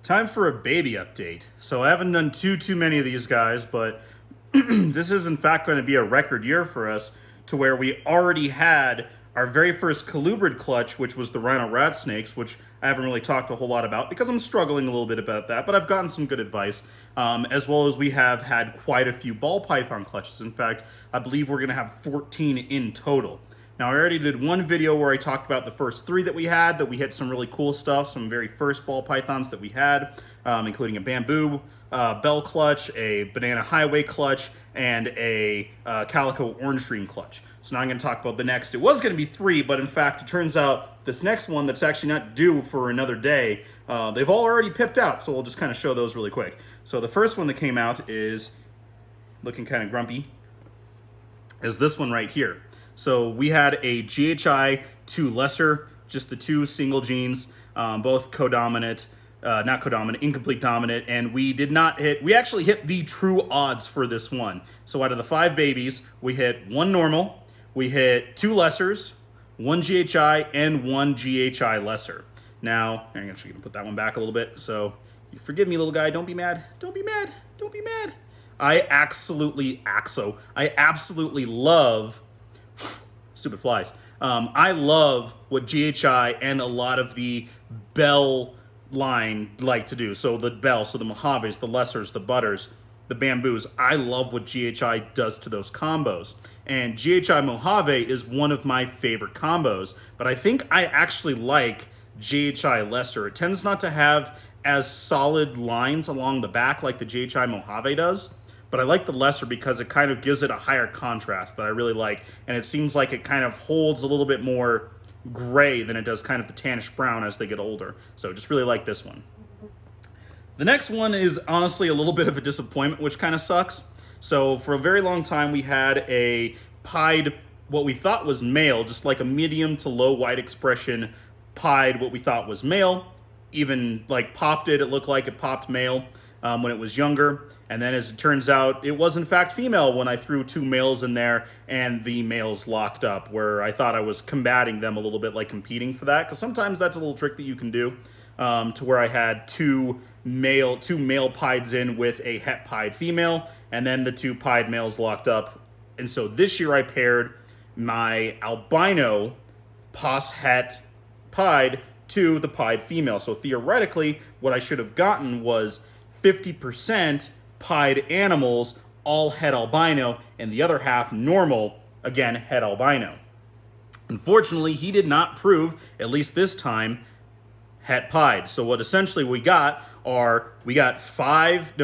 Time for a baby update. So I haven't done too many of these guys, but this is in fact going to be a record year for us to where we already had our very first colubrid clutch, which was the rhino rat snakes, which I haven't really talked a whole lot about because I'm struggling a little bit about that, but I've gotten some good advice, as well as we have had quite a few ball python clutches. In fact, I believe we're going to have 14 in total. Now, I already did one video where I talked about the first three that we had, that we hit some really cool stuff, some very first ball pythons that we had, including a bamboo bell clutch, a banana highway clutch, and a calico orange dream clutch. So now I'm going to talk about the next. It was going to be three, but in fact, it turns out this next one that's actually not due for another day, they've all already pipped out, so we'll just kind of show those really quick. So the first one that came out is looking kind of grumpy, is this one right here. So we had a GHI 2 lesser, just the two single genes, both codominant, not codominant, incomplete dominant, and we did not hit, we actually hit the true odds for this one. So out of the 5 babies, we hit 1 normal, we hit 2 lessers, 1 GHI, and 1 GHI lesser. Now, I'm actually gonna put that one back a little bit, so you forgive me, little guy, don't be mad, don't be mad, don't be mad. I absolutely love stupid flies. I love what GHI and a lot of the Bell line like to do. So the Bell, so the Mojaves, the Lessers, the Butters, the Bamboos. I love what GHI does to those combos. And GHI Mojave is one of my favorite combos, but I think I actually like GHI Lesser. It tends not to have as solid lines along the back like the GHI Mojave does. But I like the lesser because it kind of gives it a higher contrast that I really like. And it seems like it kind of holds a little bit more gray than it does kind of the tannish brown as they get older. So just really like this one. The next one is honestly a little bit of a disappointment, which kind of sucks. So for a very long time, we had a pied, what we thought was male, just like a medium to low white expression pied, what we thought was male. Even like popped it looked like it popped male when it was younger. And then as it turns out, it was in fact female when I threw 2 males in there and the males locked up, where I thought I was combating them a little bit, like competing for that. Because sometimes that's a little trick that you can do, to where I had two male pieds in with a het pied female, and then the 2 pied males locked up. And so this year I paired my albino pos het pied to the pied female. So theoretically, what I should have gotten was 50% pied animals, all het albino, and the other half normal, again, het albino. Unfortunately, he did not prove, at least this time, het pied. So what essentially we got are, we got 5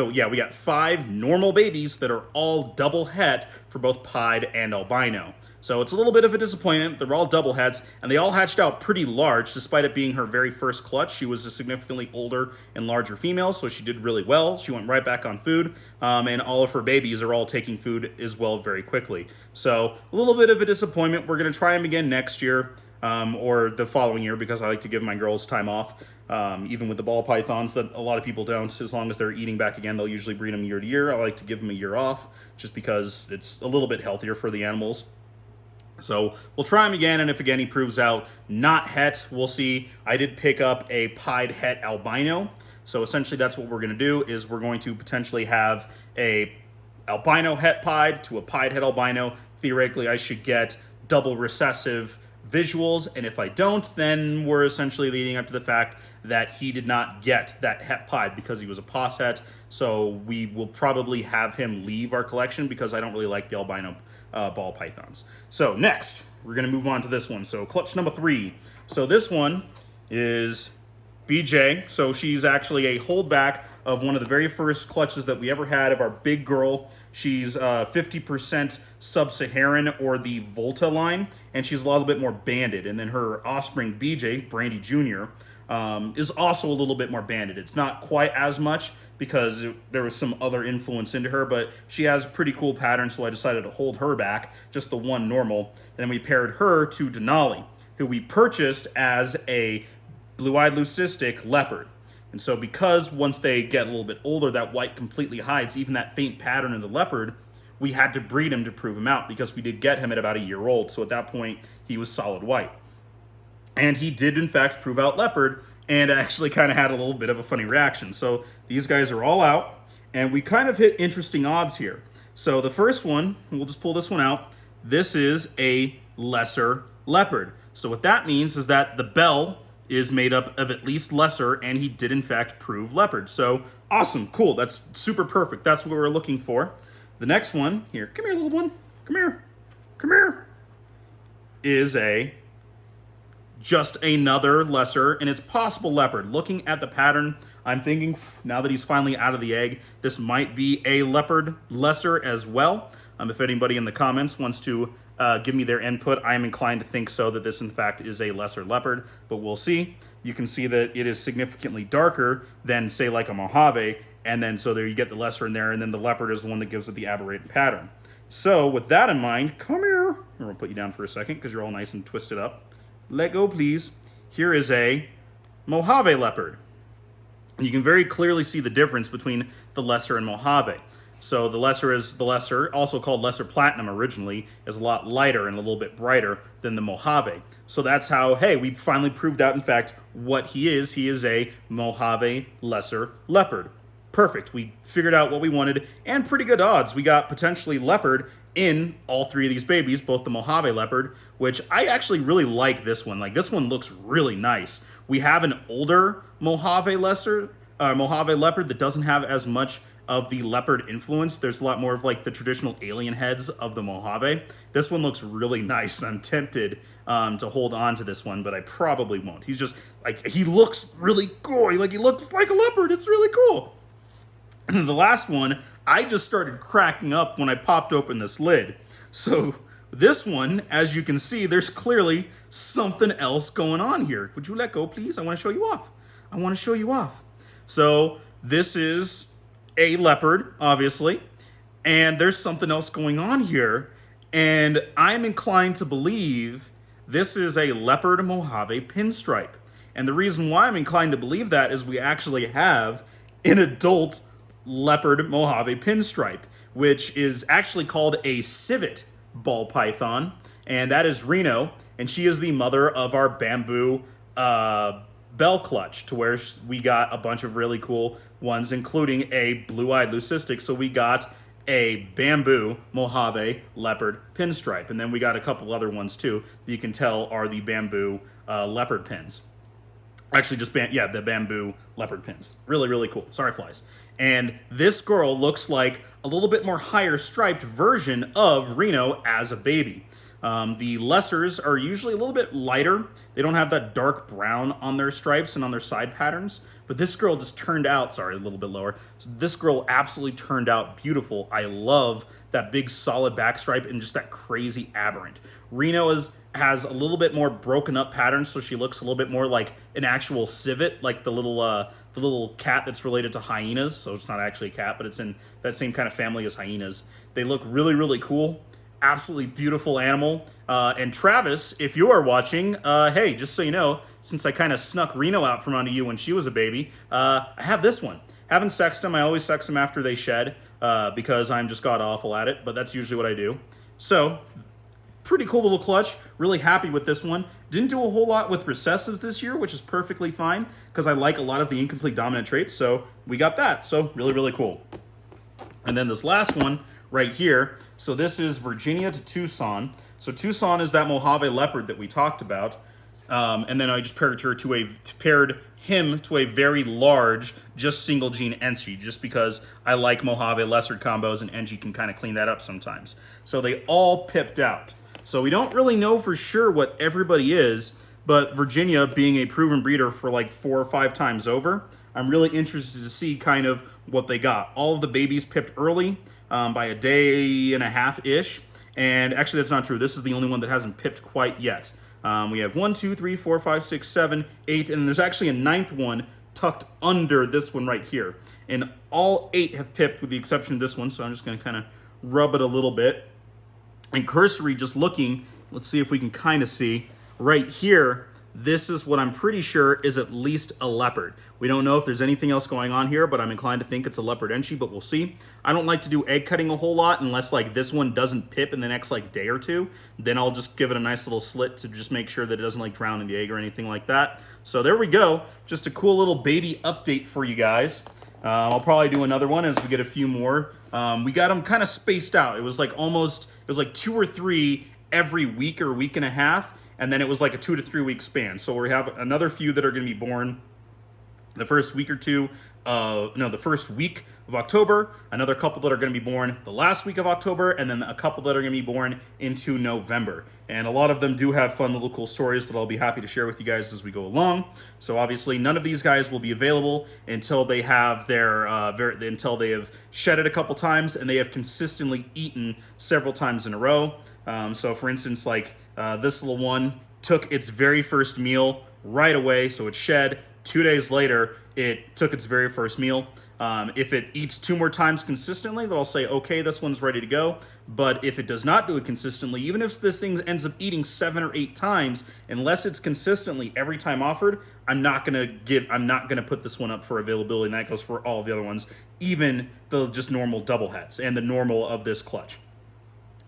normal babies that are all double het for both pied and albino. So it's a little bit of a disappointment. They're all double hets, and they all hatched out pretty large, despite it being her very first clutch. She was a significantly older and larger female, so she did really well. She went right back on food, and all of her babies are all taking food as well very quickly. So a little bit of a disappointment. We're going to try them again next year, or the following year, because I like to give my girls time off. Even with the ball pythons, that a lot of people don't. As long as they're eating back again, they'll usually breed them year to year. I like to give them a year off, just because it's a little bit healthier for the animals. So we'll try him again, and if again he proves out not het, we'll see. I did pick up a pied het albino. So essentially that's what we're going to do, is we're going to potentially have a albino het pied to a pied het albino. Theoretically, I should get double recessive visuals, and if I don't, then we're essentially leading up to the fact that he did not get that het pied because he was a pos het. So we will probably have him leave our collection because I don't really like the albino ball pythons. So next, we're going to move on to this one. So clutch number 3. So this one is BJ. So she's actually a holdback of one of the very first clutches that we ever had of our big girl. She's 50% sub-Saharan, or the Volta line, and she's a little bit more banded. And then her offspring BJ, Brandy Jr., is also a little bit more banded. It's not quite as much because there was some other influence into her, but she has a pretty cool pattern, so I decided to hold her back, just the one normal. And then we paired her to Denali, who we purchased as a blue-eyed leucistic leopard. And so because once they get a little bit older, that white completely hides even that faint pattern of the leopard, we had to breed him to prove him out, because we did get him at about a year old. So at that point, he was solid white. And he did, in fact, prove out leopard, and actually kind of had a little bit of a funny reaction. So these guys are all out, and we kind of hit interesting odds here. So the first one, we'll just pull this one out. This is a lesser leopard. So what that means is that the bell is made up of at least lesser, and he did in fact prove leopard. So awesome, cool, that's super perfect. That's what we're looking for. The next one, here, come here, little one, come here, come here, is just another lesser, and it's possible leopard. Looking at the pattern, I'm thinking now that he's finally out of the egg, this might be a leopard lesser as well. If anybody in the comments wants to give me their input, I'm inclined to think so, that this in fact is a lesser leopard, but we'll see. You can see that it is significantly darker than, say, like a Mojave, and then so there you get the lesser in there, and then the leopard is the one that gives it the aberrant pattern. So with that in mind, come here. I'm gonna put you down for a second because you're all nice and twisted up. Let go, please. Here is a Mojave leopard. And you can very clearly see the difference between the lesser and Mojave. So the lesser is the lesser, also called lesser platinum originally, is a lot lighter and a little bit brighter than the Mojave. So that's how, hey, we finally proved out, in fact, what he is. He is a Mojave lesser leopard. Perfect. We figured out what we wanted, and pretty good odds. We got potentially leopard in all three of these babies, both the Mojave leopard, which I actually really like this one. Like, this one looks really nice. We have an older Mojave leopard that doesn't have as much of the leopard influence. There's a lot more of like the traditional alien heads of the Mojave. This one looks really nice, and I'm tempted to hold on to this one, but I probably won't. He's just like, he looks really cool. Like, he looks like a leopard. It's really cool. And the last one, I just started cracking up when I popped open this lid. So this one, as you can see, there's clearly something else going on here. Would you let go, please? I want to show you off. I want to show you off. So this is a leopard, obviously, and there's something else going on here, and I'm inclined to believe this is a leopard Mojave pinstripe. And the reason why I'm inclined to believe that is we actually have an adult leopard Mojave pinstripe, which is actually called a civet ball python, and that is Reno, and she is the mother of our bamboo bell clutch, to where we got a bunch of really cool ones, including a blue-eyed leucistic. So we got a bamboo Mojave leopard pinstripe, and then we got a couple other ones too that you can tell are the bamboo leopard pins. Actually, just the bamboo leopard pins. Really, really cool. Sorry, flies. And this girl looks like a little bit more higher striped version of Reno as a baby. The lessers are usually a little bit lighter. They don't have that dark brown on their stripes and on their side patterns. But this girl just turned out, sorry, a little bit lower. So this girl absolutely turned out beautiful. I love that big solid back stripe and just that crazy aberrant. Reno has a little bit more broken up patterns, so she looks a little bit more like an actual civet, like the little cat that's related to hyenas. So it's not actually a cat, but it's in that same kind of family as hyenas. They look really, really cool. Absolutely beautiful animal. And Travis, if you are watching, hey, just so you know, since I kind of snuck Reno out from under you when she was a baby, I have this one. Haven't sexed them. I always sex them after they shed because I'm just god-awful at it, but that's usually what I do. So, pretty cool little clutch. Really happy with this one. Didn't do a whole lot with recessives this year, which is perfectly fine because I like a lot of the incomplete dominant traits, so we got that. So, really, really cool. And then this last one right here. So this is Virginia to Tucson. So Tucson is that Mojave leopard that we talked about. And then I just paired him to a very large, just single gene Enchi, just because I like Mojave lesser combos, and Enchi can kind of clean that up sometimes. So they all pipped out. So we don't really know for sure what everybody is, but Virginia being a proven breeder for like 4 or 5 times over, I'm really interested to see kind of what they got. All of the babies pipped early. By a day and a half-ish. And actually, that's not true. This is the only one that hasn't pipped quite yet. We have 1, 2, 3, 4, 5, 6, 7, 8, and there's actually a 9th one tucked under this one right here. And all 8 have pipped with the exception of this one, so I'm just going to kind of rub it a little bit. And cursory, just looking, let's see if we can kind of see. Right here, this is what I'm pretty sure is at least a leopard. We don't know if there's anything else going on here, but I'm inclined to think it's a leopard enchi, but we'll see. I don't like to do egg cutting a whole lot unless like this one doesn't pip in the next like day or two. Then I'll just give it a nice little slit to just make sure that it doesn't like drown in the egg or anything like that. So there we go. Just a cool little baby update for you guys. I'll probably do another one as we get a few more. We got them kind of spaced out. It was like 2 or 3 every week or week and a half. And then it was like a 2 to 3 week span. So we have another few that are going to be born the first week or two, the first week of October, another couple that are going to be born the last week of October, and then a couple that are going to be born into November. And a lot of them do have fun little cool stories that I'll be happy to share with you guys as we go along. So obviously none of these guys will be available until they have until they have shedded a couple times and they have consistently eaten several times in a row. So for instance, like this little one took its very first meal right away, so it shed. 2 days later, it took its very first meal. If it eats 2 more times consistently, then I'll say, okay, this one's ready to go. But if it does not do it consistently, even if this thing ends up eating 7 or 8 times, unless it's consistently every time offered, I'm not gonna put this one up for availability, and that goes for all the other ones, even the just normal double heads and the normal of this clutch.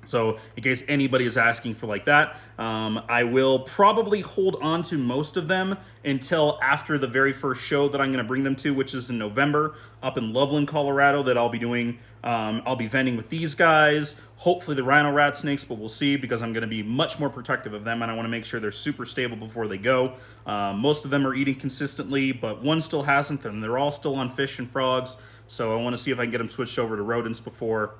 So in case anybody is asking for like that, I will probably hold on to most of them until after the very first show that I'm going to bring them to, which is in November up in Loveland, Colorado, that I'll be doing. I'll be vending with these guys, hopefully the rhino rat snakes, but we'll see because I'm going to be much more protective of them and I want to make sure they're super stable before they go. Most of them are eating consistently, but one still hasn't, and they're all still on fish and frogs. So I want to see if I can get them switched over to rodents before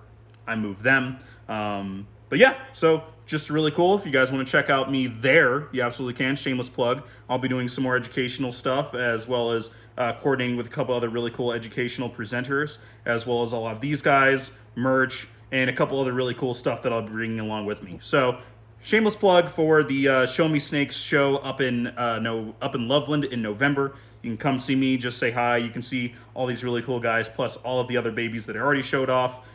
I move them. But yeah, so just really cool. If you guys want to check out me there, you absolutely can. Shameless plug. I'll be doing some more educational stuff as well as coordinating with a couple other really cool educational presenters, as well as I'll have these guys, merch, and a couple other really cool stuff that I'll be bringing along with me. So shameless plug for the Show Me Snakes show up in Loveland in November. You can come see me, just say hi. You can see all these really cool guys, plus all of the other babies that I already showed off.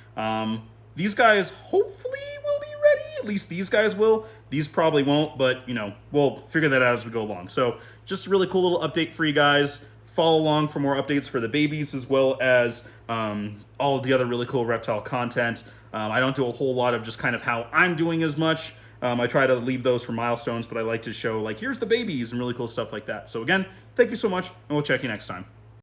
These guys hopefully will be ready. At least these guys will. These probably won't, but we'll figure that out as we go along. So just a really cool little update for you guys. Follow along for more updates for the babies as well as all of the other really cool reptile content. I don't do a whole lot of just kind of how I'm doing as much. I try to leave those for milestones, but I like to show like, here's the babies and really cool stuff like that. So again, thank you so much, and we'll check you next time.